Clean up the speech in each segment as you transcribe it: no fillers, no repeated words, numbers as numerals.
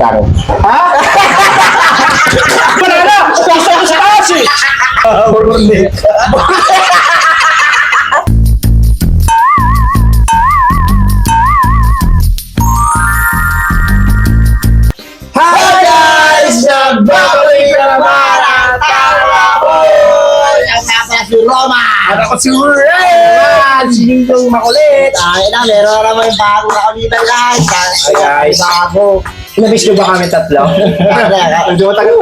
challenge. Ha? Wala na! Sasa ko sa taas eh! Hi guys! Nagbabalik na naman ang Taraboy! Ang nasa si Roma! Ano ko si Ray! Si Ninong makulit! Ay na, meron naman yung bagong kakulitan guys. Ay, guys. Bago. Namiss nyo ba kami tatlo? Medyo matagal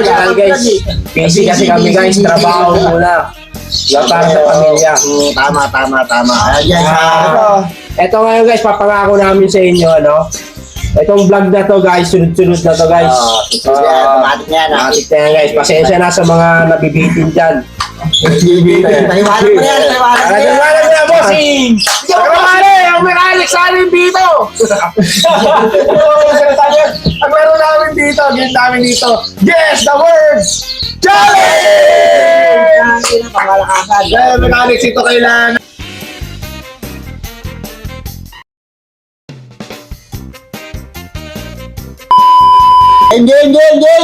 tayo guys. Busy kasi kami guys, trabaho muna. Yan para sa pamilya. Tama. Ayan, Ito ngayon guys, papangako namin sa inyo, ano? Itong vlog na to guys, sunod-sunod na to guys. automatic yan. Matik na yan guys, pasensya na sa mga nabibitin dyan. Paniwalag mo yan, Nagagawa na bossing! Ang may Alex Allen dito! Ang meron namin dito, game namin dito. Yes, the word! Challenge! Well, Alex, ito kailangan. Game. Game.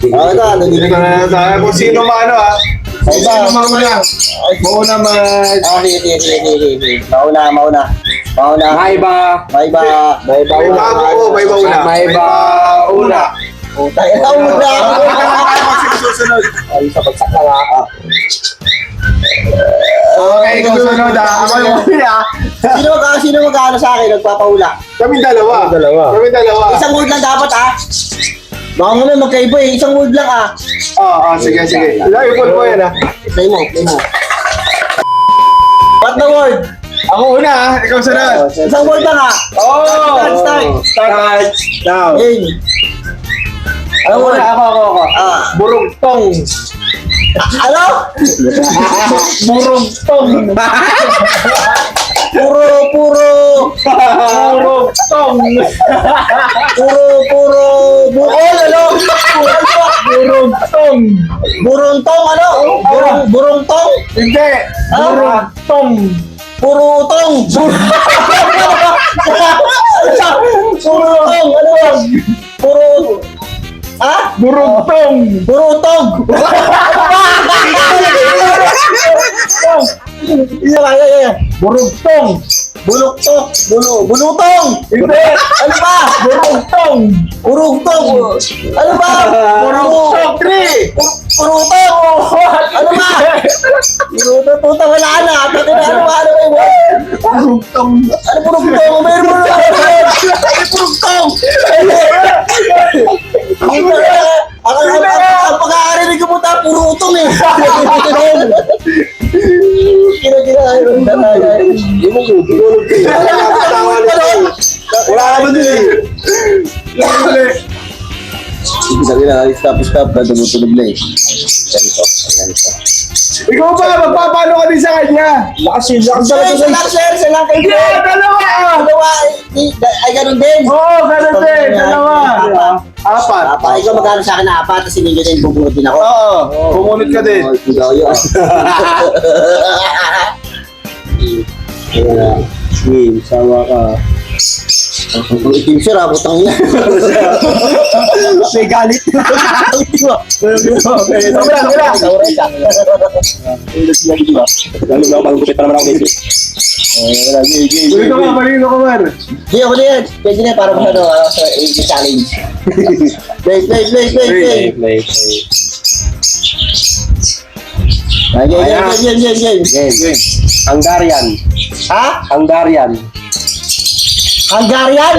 Oh, ito, Dito na tayo kung sino maano ha. Sino mauna? Mauna sige. Mauna. May ba? May ba una. Tayo na una. Susunod. Ay, sa bagsak na nga. Okay, kung sunod ha. Ako yung huli ha. Sino mag-ano sa akin? Nagpapaula. Kami dalawa. Isang word lang dapat baka mo na magkaiba eh. Isang word lang Sige. Ipon mo yan ha. Play mo. What the word? Ako una ha. Ikaw sunod. Isang word lang Start now. Game. Ano word? Ako. Burugtong. Ano? Burugtong. Puro. Burugtong. Bukol, ano? Burugtong. Buruntong, ano? Buruntong? Hindi. Burugtong. Purutong. Purutong, ano? Burugtong. Burutog. Iya. Burugtong. Bulutong. Hindi. Ano ba? Burugtong. Urugtong. Ano ba? Burugtong 3. Purutong. Ano ba? Purutong. Wala na. Ano ba yung word? Burugtong. Ano purugtong? Meron mo na. Ano purugtong? Ang pag-aarinig ko mo puro utong eh. Kinaginahan talaga. Hindi mo gulog. Wala ka ba din eh. Sabi na, stop, natutulog na eh. Ganito. Ikaw ba? Magpapalo ka din sa kanya. Lakas talaga. Sir, lang kayo. Yeah, dalawa. Ay, ganun din. Oo, ganun din. Dalawa. Apat. Ikaw magkano sa akin na apat, tapos hindi din bubunod din ako. Oo. Pumunod ka din. Game, sawa ka. Itim sir, butang niya. May galit. Malino ka man. Di ako na yan. Pwede na para masyado sa challenge. Play. Game. Hungarian. Ha? Hungarian. Hungarian?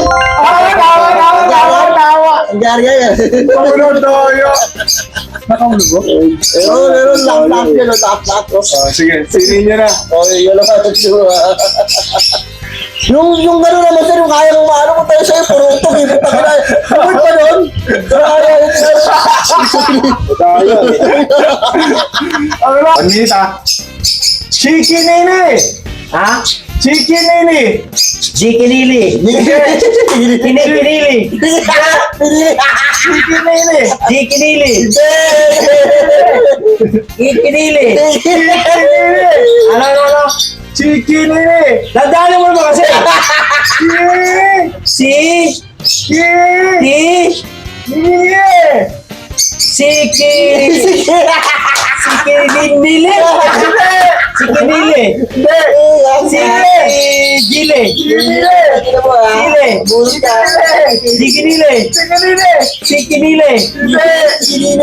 Tawa. Hungarian. Pamunod tayo. Nakamunod ba? Meron lahat. Sige, sinin niyo na. Yun lang ako. Yung gano'n naman sir, yung kaya mong maano ko tayo sa'yo, puro utog eh. Puro pa nun? One minute ah. Chicken nini. Ha? Chicken nini. Jikinili. Kinikinili. Chicken nini. Jikinili. Jikinili. Ano? Chicken nini. Dadali mo naman kasi.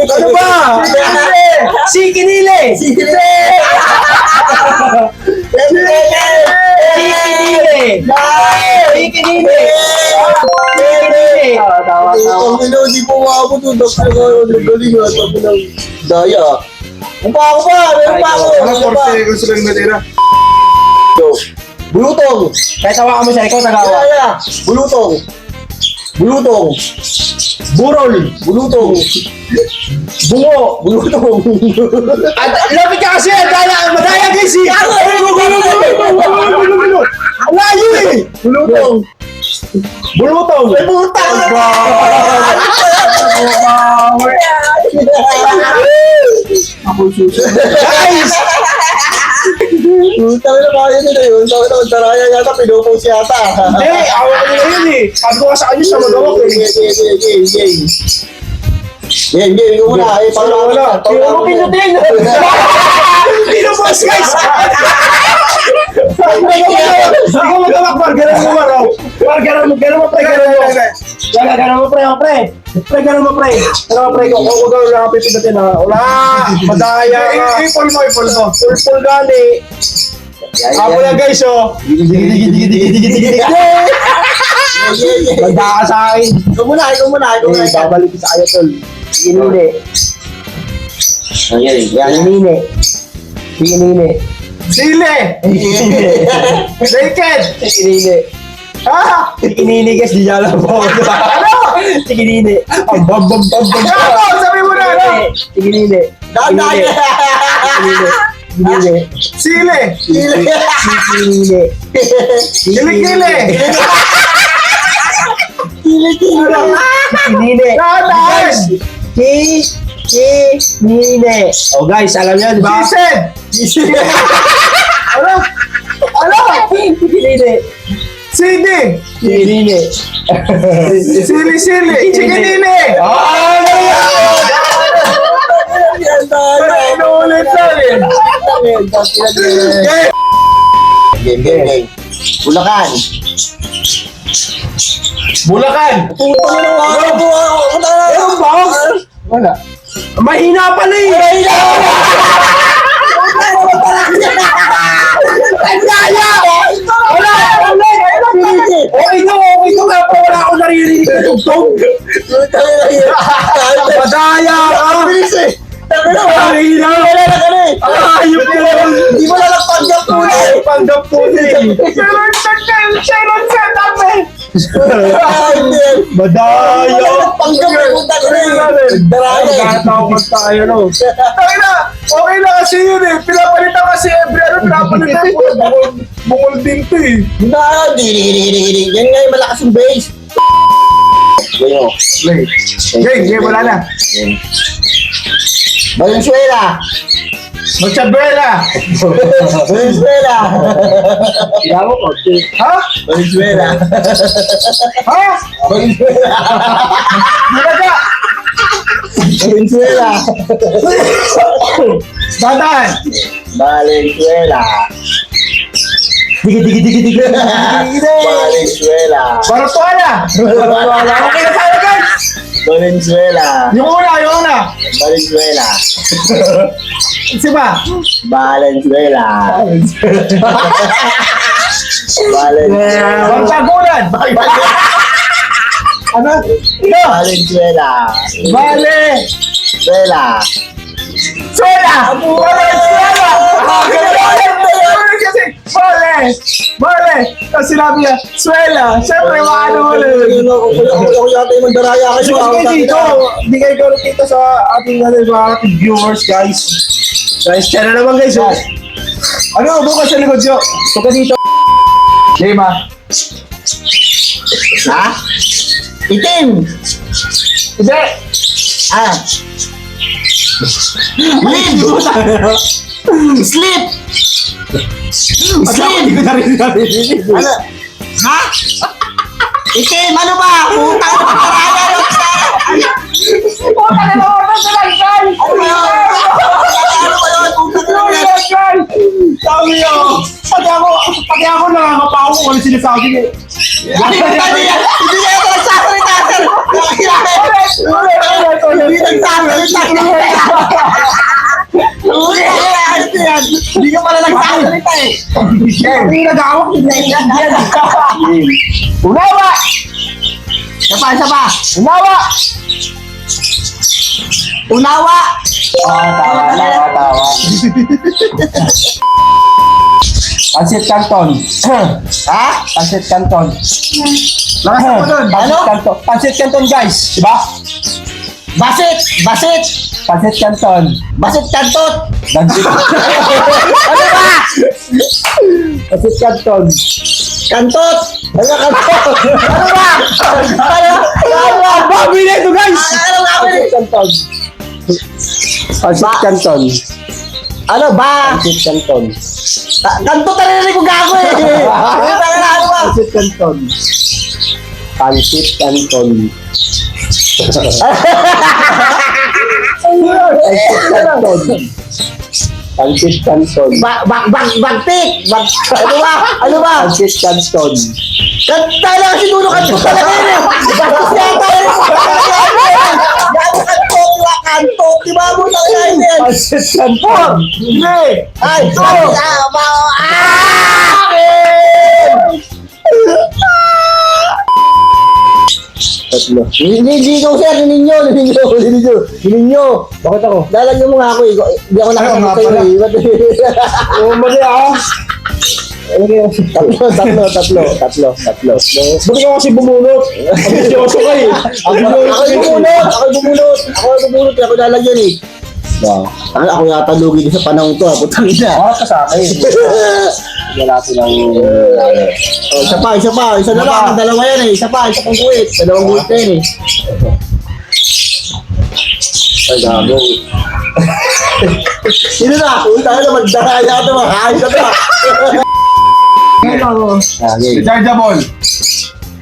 Ano ba? Ang ina, di po ako doon. Nagaling nga. Sabi ng daya. Ang pa ako pa. Meron pa ako. Mga 40 seconds lang natira. Bulutong. Kahit tawa mo siya, ikaw tagawa. Daya. Bulutong. Bulutong. Burol. Bulutong. Bungo. Bulutong. At lapit ka kasi, madaya guys eh. Layo eh. Bulutong. Bulutong. May bulutang. Guys! Bulutang na kaya nila yun. Sabi na, taraya yata, pinupost yata. Hindi, awa ko nila yun eh. Sabi ko nga sa kanya siya magawa ko eh. Game, yung muna. Wala. Hindi mo pinutin. Pinupost guys! Hindi ko magawa, par. Ganun mo maraw. Par, ganun mo, pre. Ganun mo, pre. Pre, ganun mo, pre. Kung gawin lang pipinutin ha. Wala. Madaya ka. Ipol mo. Pulpul gali. Ako yan guys oh. Digi. Magda ka sa akin. Ikaw muna. Babalik sa kanya tol. Pinili. Sile! Naked! Ha? Tikinini guys, di niya alam po. Ano? Tikinini. Ang bam. Ano? Sabi mo na ano? Tikinini. Daday! Sile! Tikinini. Kilikili! Tikinini. Daday! Tikinini. Oh guys, alam niyo di ba? Sised! Ano? Tikinini. Sidi! Tikinini. Sili! Chikinini! Inuulit lang eh! Game. Bulacan. Bulacan! Ano ba? Wala. Mahina pala eh. Okay to nga pa. Wala akong naririnig na tugtog. Madaya ka. Mahina. Ayop ka lang. Di mo lang panggap tunay. Panggap po eh. Madaya. Panggap tunay. Nagkatawag tayo no. Okay na kasi yun eh. Pinapalitan kasi every ano, pinapalitan ko. Bungol din to eh. Hindi. Yan nga yung malakas yung bass. Game, wala na. Valenzuela. Magsabuela! Valenzuela. Yawo ko. Ha? Valenzuela. Ha? Valenzuela. Talaga! Valenzuela. Dadan! Valenzuela. Digi. Valenzuela. Baratuana! Baratuana! Okay na tayo guys! Valenzuela. Yung una! Valenzuela. Si ba? Valenzuela. Valenzuela. Pagsagulan! Ano? Valenzuela. Vale! Suela. Suela! Valenzuela! Vale! Tapos sinabi niya, Suela! Siyempre, maano ulit! Ako yata yung magdaraya kayo. So, sige dito. Hindi kayo gano'n dito sa ating viewers, guys. Guys, siya na naman, guys. Oh. Ano, bukas sa likod nyo. So, ka dito. Game ah. Ha? Itim. Hindi! Ah. Live. Sleep. Sleep. Ano? Ha? Itim, ano ba? Putang na paraya yun. Puta na naman ba sa lagay? Ano ba yun? Ano ba yun? Putang na yan. Sabi niyo, pati ako nakakapaw kung ano sinasabi niyo. Ano ba yan? Hindi na ito nagsasalita, sir. Hindi nagsasalita. Hindi ka pala nagsasalita eh. Hindi nag-awak. Unawa! Isa pa. Unawa! Unawa. Tawa. Pansit Canton. Ha? Pansit Canton. Lakas mo dun. Ano? Pansit Canton guys, di ba? Basit. Pansit Canton. Basit kantot. Pansit Ano ba? Pansit Canton. Kantot. Ano kantot? Ano ba? Ano ba? Babi na ito guys! Ano nga ba? Pansit Canton. Pansit Canton. Ano ba? Pansit Canton. Kantot na rin ko gago eh. Ano ba? Pansit Canton. Pansit Canton. Pansit Canton. Bagtik. Ano ba? Pansit Canton. Tala kasi dulo kantot talaga yun eh. Bastos yata yun. Gago kantot. Kantot. Di ba mo talaga yun eh? Pansit Canton. Hindi! Ay, sorry. Tatlo. Hindi ko sir, ninyo. Bakit ako? Lalagyan mo nga ako eh. Hindi ako nakasagot nga sa'yo pala. eh. Ba't- Oo, mali ah. Tatlo. Bakit ako kasi bumunot? Ambisyoso ka eh. Ako yung bumunot. Kaya ako lalagyan eh. Ako yata lugi din sa panahon to. Putang ina. Bakit ka sa akin? Bigyan natin ng... Oh, isa pa. Isa na lang. Dalawa yan eh. Isa pang kuwit. Dalawang kuwit na yan eh. Ay, gago. Sino na? Punta na naman. Dahaya ito. Ayos na ito. Chargeable!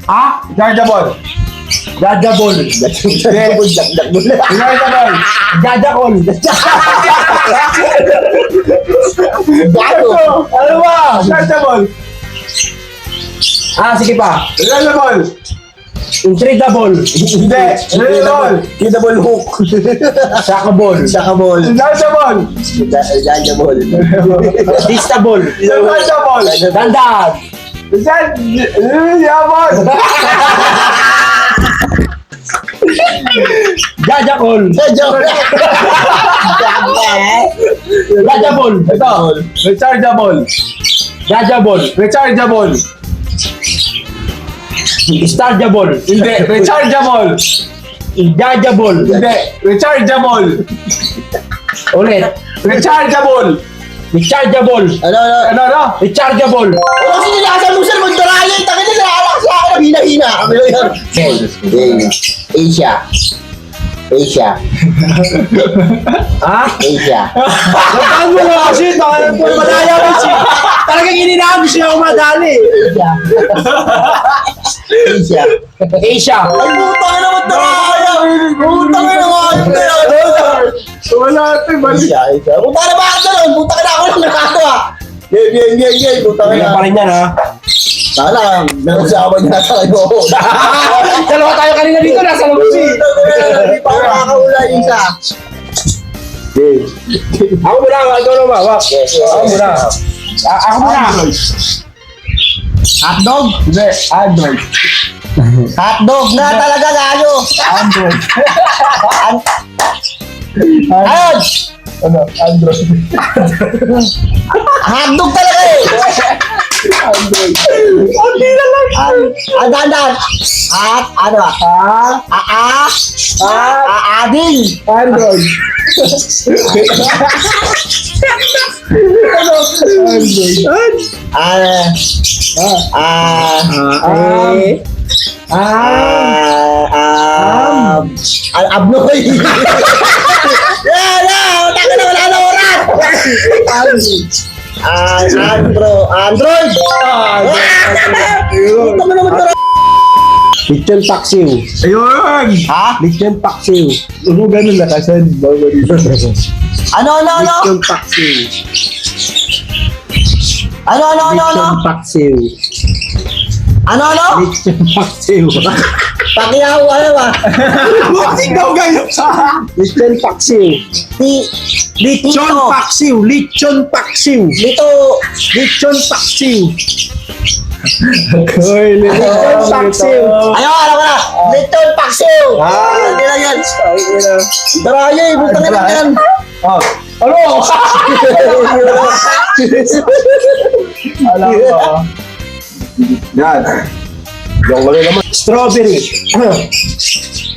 Ha? Chargeable! Jajabol. Chargeable! Jajakol. Gago. Ano ba? Chargeable! Sige pa. Chargeable! Intreatable. Hindi! Chargeable! Double hook. Shakabol. Sakabol. Chargeable! Jajabol. Distabol. Chargeable! Dandan. Yabon! Jajakol. Jajabol. Ito! Rechargeable! Jajabol. Rechargeable! Starjabol. Hindi! Rechargeable! Jajabol. Hindi! Rechargeable! Ulit. Rechargeable! Rechargeable. Ano? Rechargeable. Ano kasi nilasan mo sir? Magdaraya. Takit na nalalakas sa akin. Hina-hina. Kami lang yan. Asia. Ha? Asia. Nagtaan mo na kasi. Madaya kasi. Talagang ininami siya umadali. Asia. Asia. Ay, putang ina mo daraya. Putang ina mo. Wala ito, balik. Asia. Putang ina ba ako doon? Putang ina ako lang nakatawa. Game. Putang Kaya ina. pa rin yan ha. Sana, nag-usapan niya tayo. Dalawa tayo kanina dito. Nasa labas eh. Hindi pa ako nakakaula yung isa. Ako muna. Ikaw na umawak. Ako muna. Ako muna. Hotdog? Hindi, Android. Hotdog na talaga gayo. Android. Ayun! Ano? Android. Hotdog talaga eh! Android. Dandan! Ano ah? Ading! Android. Abnoy! Taka na wala na oras! Android! Puta mo naman tara! Lechon paksiw. Ayun! Ha? Lechon paksiw. Ano ganun lakasan? Ano? Lechon paksiw. Ano? Lechon paksiw. Ano? Lechon paksiw. Pakiyaw, ano ba? Buksing daw ganyan. Lechon paksiw. Lechon Lito. paksiw. Lechon paksiw. Lito. Lechon paksiw. Uy, Lechon paksiw. Ayo, alam ko na. Lechon paksiw. Hindi na yan. Darayo eh, butang ina yan. Oh. Ano? Alam ko. Yan. Yung wala naman. Strawberry.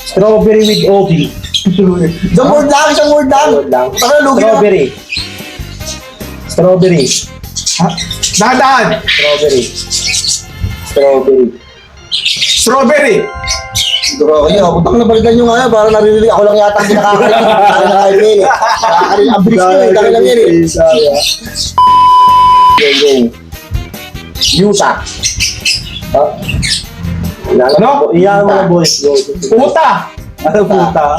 Strawberry with obi. Isang word lang. Ano, lugi na. Strawberry. Strawberry. Dahan. Strawberry. Strawberry. Strawberry. Darayo, butang na balikan yung ano, para naririnig. Ako lang yata ang pinakakalit. Ako lang kayo yan eh. Nakakalit ang bilis ko eh. Kami lang yan eh. Yuta. Ano? Iyan mo na boys. Puta. Ano puta?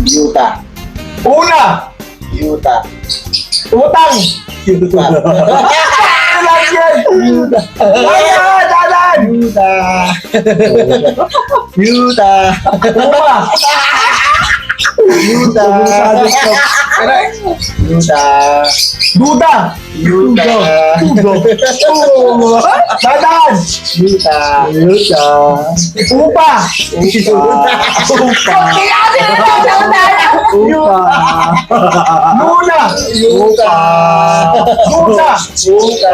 Yuta. Una. Yuta. Utang. Yuta. Lahat yan. Ayan, dahan. Yuta. Yuta. Uma. Yuta. Yuta. Duda. Yuta. Dahan. Yuta. Yuta. Upa. Luna. Yuta. Duda. Yuta.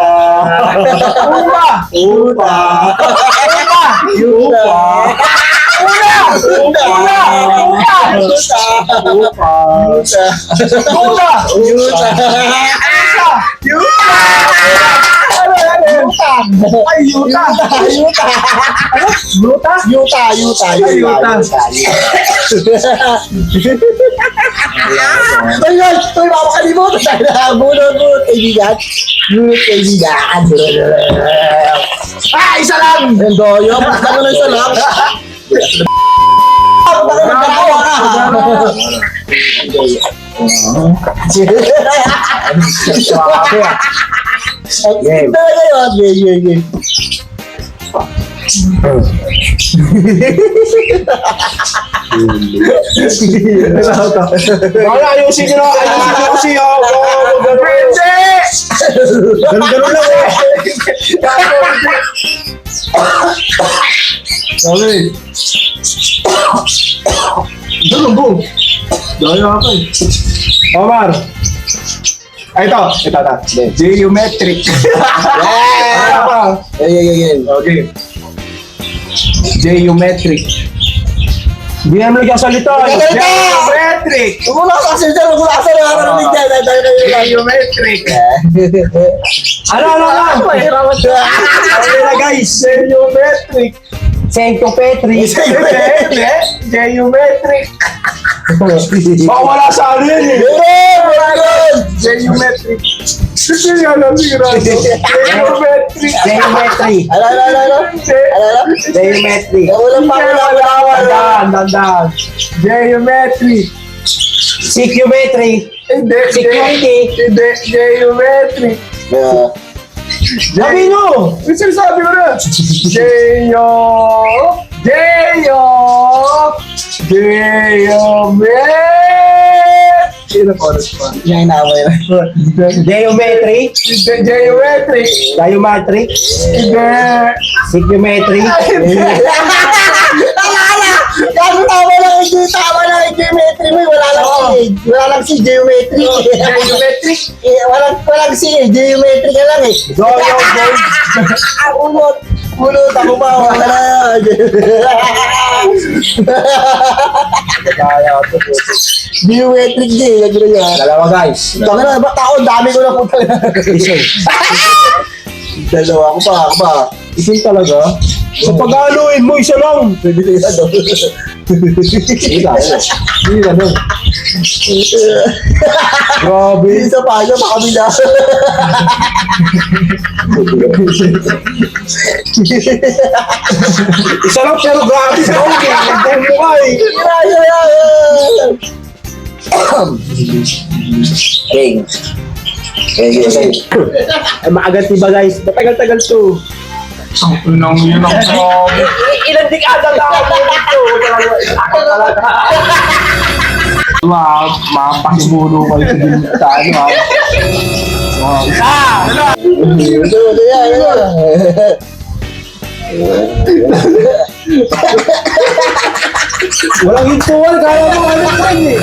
Uma. Yuta. Upa. Yuta. Una. Una. Upa. Duda. Yuta. Ano yan? Utang. Ay, yuta. Yuta. Yuta? Yuta. Ayun! Uy, makakalimutan tayo na. Bunot, kaibigan. Bunot, kaibigan. Ah, isa lang! Ang doyo, basta mo lang isa lang. Baka magkakawa ka. Swabe ah. Game. Talaga yun. Game. Wala, ayusin nyo. Ayusin nyo. Pwede! Ganun lang eh. Okay. Ganun po. Dahil ako eh. Omar. Ay, ito. Geometric. Yeah! Game. Okay. Geometric. Hindi naman nagkasalita. Geometric. Huwag mo na kasi dyan. Huwag mo na kasi nakakarinig dyan. Geometric. Ano? Okay na guys. Geometric. Sento Petri. Geometric. Baka wala sa ano yun eh. Geometric. Sige, alam sigurado. Geometric. Geometry. Ano? Geometry. Ulang pa. Dandan. Geometric. Psychometry. Hindi. Security. Hindi. Geometric. Sabi nyo. Yung sinasabi ko na. Sino chorus pa? Yan inaway na. Geometry. Geometric. Geometry. Hindi. Psychometry. Tama lang yung geometry mo. Wala lang si geometry. Geometric. Walang si geometry ka lang eh. Ulot ako pa. Geometric din. Nagro yan. Dalawa guys. Tama na, ba't ako? Dami ko na puta. Isin. Dalawa, ako pa. Isin talaga. Sa pag-aluin mo, isa lang. Pwede na yan, no? Hindi na, no? Grabe. Isa pa, isa pa kami na. Isa lang pero grabe sa okay. Ang mukha eh. King. King. Ay, maagat diba guys? Matagal-tagal to. Ang nang yun ang grabe. Ilang dekada na ako dito. Ako talaga. Mapasimulo kayo sa ano ha. Walang hintuan. Kaya mo ano pa eh.